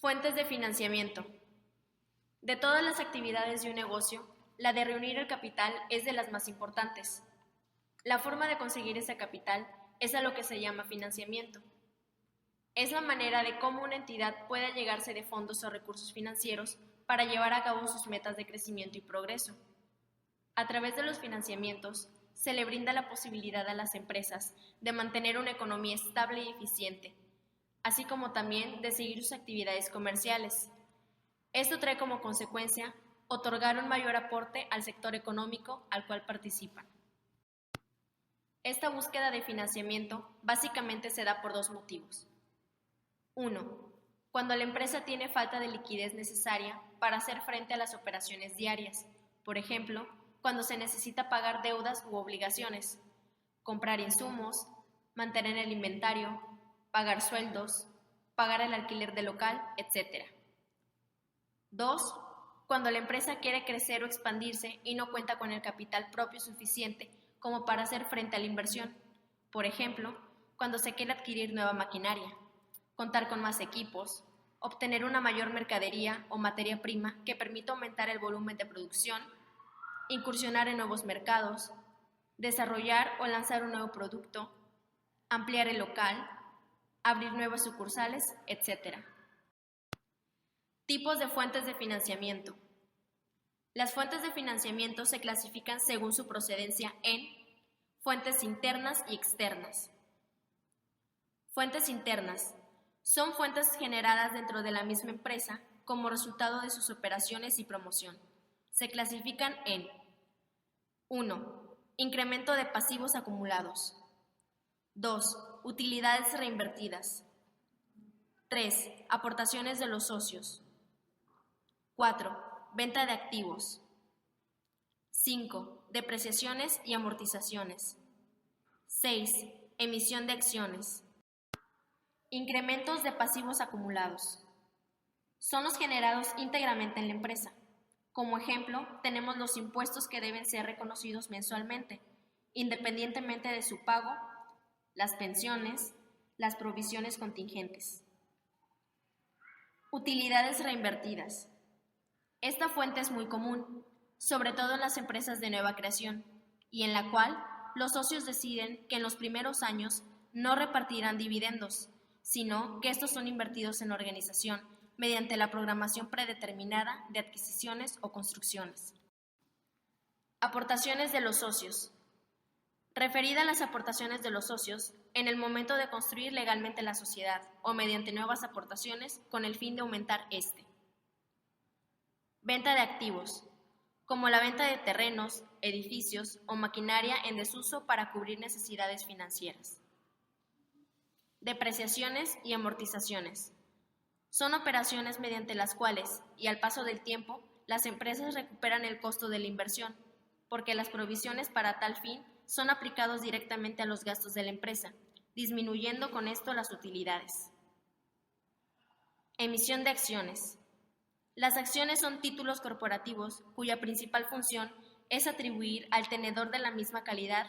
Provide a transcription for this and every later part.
Fuentes de financiamiento. De todas las actividades de un negocio, la de reunir el capital es de las más importantes. La forma de conseguir ese capital es a lo que se llama financiamiento. Es la manera de cómo una entidad puede llegarse de fondos o recursos financieros para llevar a cabo sus metas de crecimiento y progreso. A través de los financiamientos, se le brinda la posibilidad a las empresas de mantener una economía estable y eficiente, así como también de seguir sus actividades comerciales. Esto trae como consecuencia otorgar un mayor aporte al sector económico al cual participan. Esta búsqueda de financiamiento básicamente se da por dos motivos. 1. Cuando la empresa tiene falta de liquidez necesaria para hacer frente a las operaciones diarias, por ejemplo, cuando se necesita pagar deudas u obligaciones, comprar insumos, mantener el inventario, pagar sueldos, pagar el alquiler del local, etc. 2. Cuando la empresa quiere crecer o expandirse y no cuenta con el capital propio suficiente como para hacer frente a la inversión. Por ejemplo, cuando se quiere adquirir nueva maquinaria, contar con más equipos, obtener una mayor mercadería o materia prima que permita aumentar el volumen de producción, incursionar en nuevos mercados, desarrollar o lanzar un nuevo producto, ampliar el local, abrir nuevas sucursales, etc. Tipos de fuentes de financiamiento. Las fuentes de financiamiento se clasifican según su procedencia en fuentes internas y externas. Fuentes internas son fuentes generadas dentro de la misma empresa como resultado de sus operaciones y promoción. Se clasifican en 1. Incremento de pasivos acumulados. 2. Utilidades reinvertidas. 3. Aportaciones de los socios. 4. Venta de activos. 5. Depreciaciones y amortizaciones. 6. Emisión de acciones. Incrementos de pasivos acumulados. Son los generados íntegramente en la empresa. Como ejemplo, tenemos los impuestos que deben ser reconocidos mensualmente, independientemente de su pago, las pensiones, las provisiones contingentes. Utilidades reinvertidas. Esta fuente es muy común, sobre todo en las empresas de nueva creación, y en la cual los socios deciden que en los primeros años no repartirán dividendos, sino que estos son invertidos en la organización mediante la programación predeterminada de adquisiciones o construcciones. Aportaciones de los socios. Referida a las aportaciones de los socios en el momento de construir legalmente la sociedad o mediante nuevas aportaciones con el fin de aumentar este. Venta de activos, como la venta de terrenos, edificios o maquinaria en desuso para cubrir necesidades financieras. Depreciaciones y amortizaciones. Son operaciones mediante las cuales, y al paso del tiempo, las empresas recuperan el costo de la inversión, porque las provisiones para tal fin son aplicados directamente a los gastos de la empresa, disminuyendo con esto las utilidades. Emisión de acciones. Las acciones son títulos corporativos cuya principal función es atribuir al tenedor de la misma calidad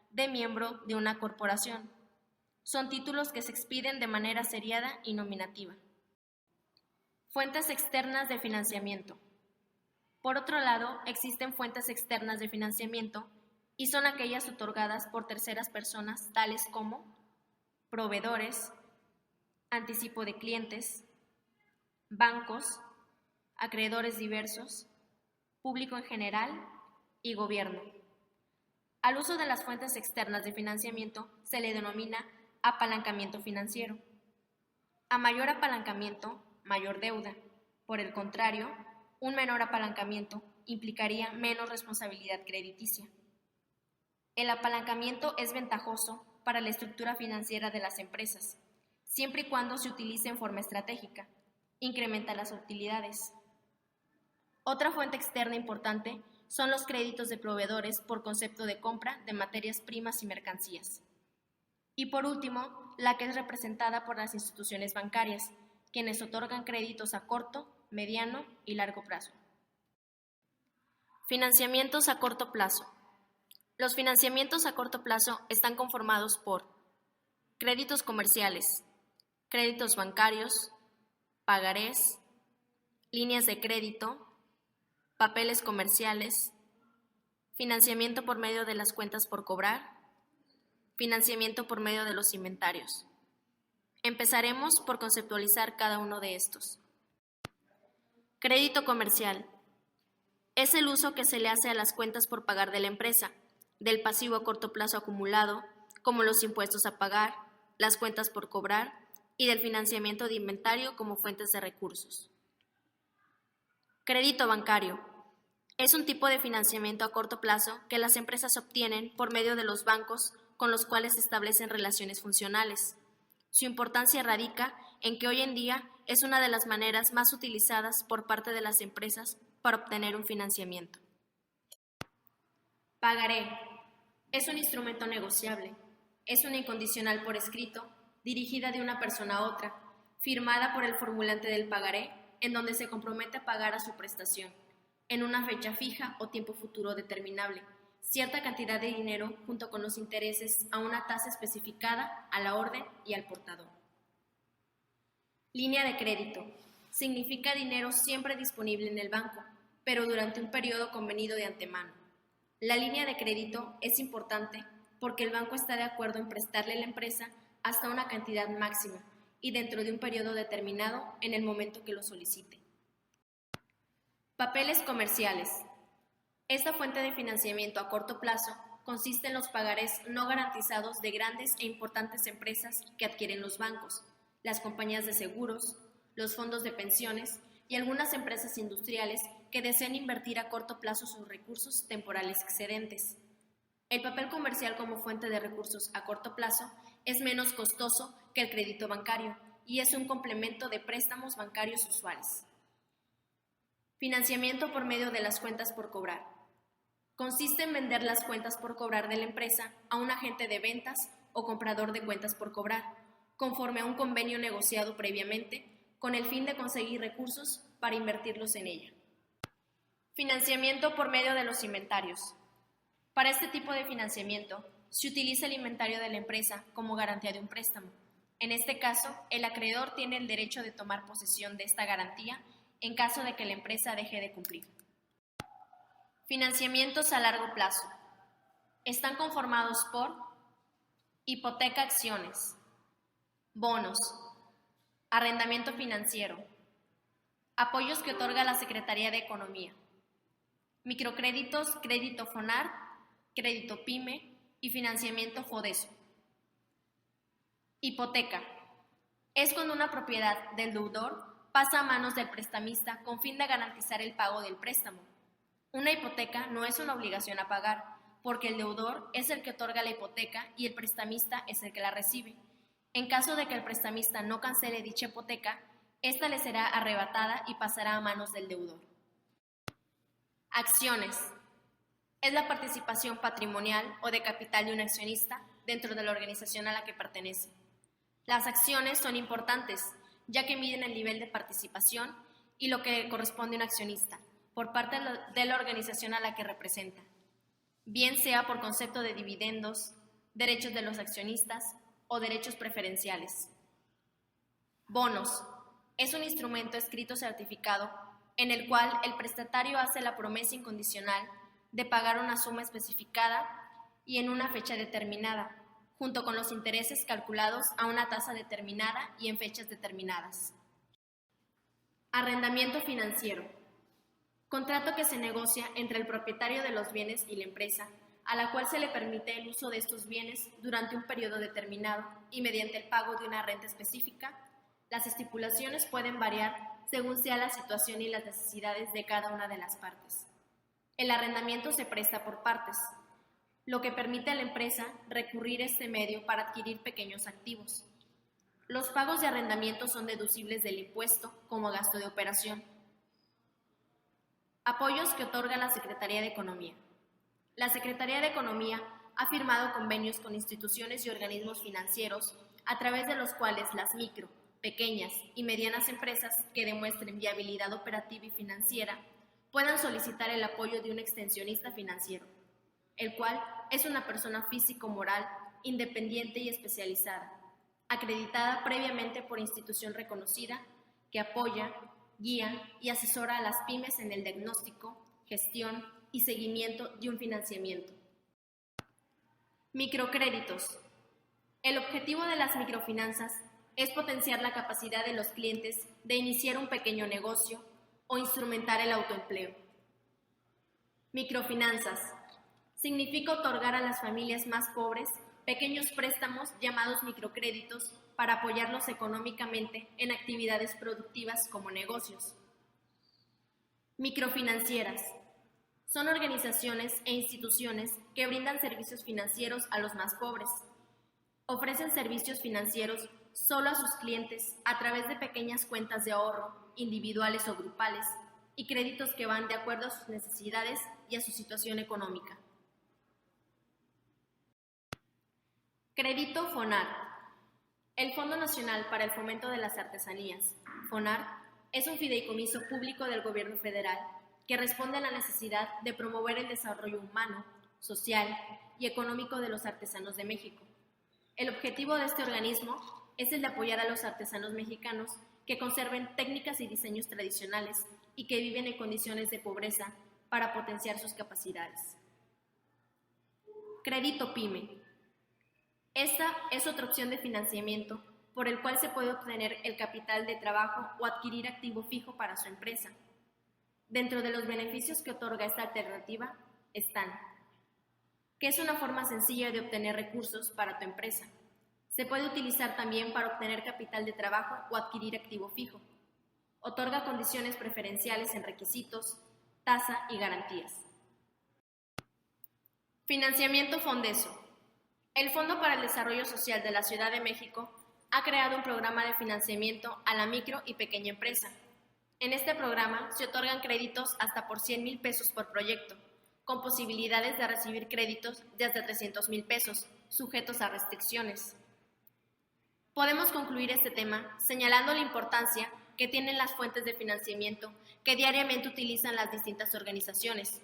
de miembro de una corporación. Son títulos que se expiden de manera seriada y nominativa. Fuentes externas de financiamiento. Por otro lado, existen fuentes externas de financiamiento y son aquellas otorgadas por terceras personas tales como proveedores, anticipo de clientes, bancos, acreedores diversos, público en general y gobierno. Al uso de las fuentes externas de financiamiento se le denomina apalancamiento financiero. A mayor apalancamiento, mayor deuda. Por el contrario, un menor apalancamiento implicaría menos responsabilidad crediticia. El apalancamiento es ventajoso para la estructura financiera de las empresas, siempre y cuando se utilice en forma estratégica. Incrementa las utilidades. Otra fuente externa importante son los créditos de proveedores por concepto de compra de materias primas y mercancías. Y por último, la que es representada por las instituciones bancarias, quienes otorgan créditos a corto, mediano y largo plazo. Financiamientos a corto plazo. Los financiamientos a corto plazo están conformados por créditos comerciales, créditos bancarios, pagarés, líneas de crédito, papeles comerciales, financiamiento por medio de las cuentas por cobrar, financiamiento por medio de los inventarios. Empezaremos por conceptualizar cada uno de estos. Crédito comercial. Es el uso que se le hace a las cuentas por pagar de la empresa, del pasivo a corto plazo acumulado, como los impuestos a pagar, las cuentas por cobrar y del financiamiento de inventario como fuentes de recursos. Crédito bancario. Es un tipo de financiamiento a corto plazo que las empresas obtienen por medio de los bancos con los cuales se establecen relaciones funcionales. Su importancia radica en que hoy en día es una de las maneras más utilizadas por parte de las empresas para obtener un financiamiento. Pagaré. Es un instrumento negociable. Es una incondicional por escrito, dirigida de una persona a otra, firmada por el formulante del pagaré, en donde se compromete a pagar a su prestación, en una fecha fija o tiempo futuro determinable, cierta cantidad de dinero junto con los intereses a una tasa especificada a la orden y al portador. Línea de crédito. Significa dinero siempre disponible en el banco, pero durante un periodo convenido de antemano. La línea de crédito es importante porque el banco está de acuerdo en prestarle a la empresa hasta una cantidad máxima y dentro de un periodo determinado en el momento que lo solicite. Papeles comerciales. Esta fuente de financiamiento a corto plazo consiste en los pagarés no garantizados de grandes e importantes empresas que adquieren los bancos, las compañías de seguros, los fondos de pensiones y algunas empresas industriales que desean invertir a corto plazo sus recursos temporales excedentes. El papel comercial como fuente de recursos a corto plazo es menos costoso que el crédito bancario y es un complemento de préstamos bancarios usuales. Financiamiento por medio de las cuentas por cobrar. Consiste en vender las cuentas por cobrar de la empresa a un agente de ventas o comprador de cuentas por cobrar, conforme a un convenio negociado previamente, con el fin de conseguir recursos para invertirlos en ella. Financiamiento por medio de los inventarios. Para este tipo de financiamiento, se utiliza el inventario de la empresa como garantía de un préstamo. En este caso, el acreedor tiene el derecho de tomar posesión de esta garantía en caso de que la empresa deje de cumplir. Financiamientos a largo plazo. Están conformados por hipoteca acciones, bonos, arrendamiento financiero, apoyos que otorga la Secretaría de Economía, microcréditos, crédito FONAR, crédito PYME y financiamiento FODESO. Hipoteca. Es cuando una propiedad del deudor pasa a manos del prestamista con fin de garantizar el pago del préstamo. Una hipoteca no es una obligación a pagar, porque el deudor es el que otorga la hipoteca y el prestamista es el que la recibe. En caso de que el prestamista no cancele dicha hipoteca, esta le será arrebatada y pasará a manos del deudor. Acciones. Es la participación patrimonial o de capital de un accionista dentro de la organización a la que pertenece. Las acciones son importantes, ya que miden el nivel de participación y lo que corresponde a un accionista por parte de la organización a la que representa, bien sea por concepto de dividendos, derechos de los accionistas o derechos preferenciales. Bonos. Es un instrumento escrito certificado en el cual el prestatario hace la promesa incondicional de pagar una suma especificada y en una fecha determinada, junto con los intereses calculados a una tasa determinada y en fechas determinadas. Arrendamiento financiero. Contrato que se negocia entre el propietario de los bienes y la empresa, a la cual se le permite el uso de estos bienes durante un periodo determinado y mediante el pago de una renta específica. Las estipulaciones pueden variar según sea la situación y las necesidades de cada una de las partes. El arrendamiento se presta por partes, lo que permite a la empresa recurrir a este medio para adquirir pequeños activos. Los pagos de arrendamiento son deducibles del impuesto como gasto de operación. Apoyos que otorga la Secretaría de Economía. La Secretaría de Economía ha firmado convenios con instituciones y organismos financieros a través de los cuales las micro, pequeñas y medianas empresas que demuestren viabilidad operativa y financiera puedan solicitar el apoyo de un extensionista financiero, el cual es una persona físico-moral independiente y especializada, acreditada previamente por institución reconocida que apoya, guía y asesora a las pymes en el diagnóstico, gestión y seguimiento de un financiamiento. Microcréditos. El objetivo de las microfinanzas es potenciar la capacidad de los clientes de iniciar un pequeño negocio o instrumentar el autoempleo. Microfinanzas. Significa otorgar a las familias más pobres pequeños préstamos llamados microcréditos para apoyarlos económicamente en actividades productivas como negocios. Microfinancieras. Son organizaciones e instituciones que brindan servicios financieros a los más pobres. Ofrecen servicios financieros solo a sus clientes a través de pequeñas cuentas de ahorro, individuales o grupales, y créditos que van de acuerdo a sus necesidades y a su situación económica. Crédito FONAR. El Fondo Nacional para el Fomento de las Artesanías, FONAR, es un fideicomiso público del Gobierno federal que responde a la necesidad de promover el desarrollo humano, social y económico de los artesanos de México. El objetivo de este organismo es el de apoyar a los artesanos mexicanos que conserven técnicas y diseños tradicionales y que viven en condiciones de pobreza para potenciar sus capacidades. Crédito PYME. Esta es otra opción de financiamiento por el cual se puede obtener el capital de trabajo o adquirir activo fijo para su empresa. Dentro de los beneficios que otorga esta alternativa están que es una forma sencilla de obtener recursos para tu empresa. Se puede utilizar también para obtener capital de trabajo o adquirir activo fijo. Otorga condiciones preferenciales en requisitos, tasa y garantías. Financiamiento Fondeso. El Fondo para el Desarrollo Social de la Ciudad de México ha creado un programa de financiamiento a la micro y pequeña empresa. En este programa se otorgan créditos hasta por 100,000 pesos por proyecto, con posibilidades de recibir créditos de hasta 300,000 pesos, sujetos a restricciones. Podemos concluir este tema señalando la importancia que tienen las fuentes de financiamiento que diariamente utilizan las distintas organizaciones,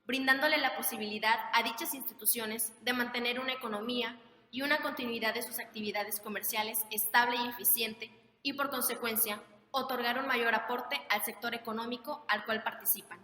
brindándole la posibilidad a dichas instituciones de mantener una economía y una continuidad de sus actividades comerciales estable y eficiente y, por consecuencia, otorgar un mayor aporte al sector económico al cual participan.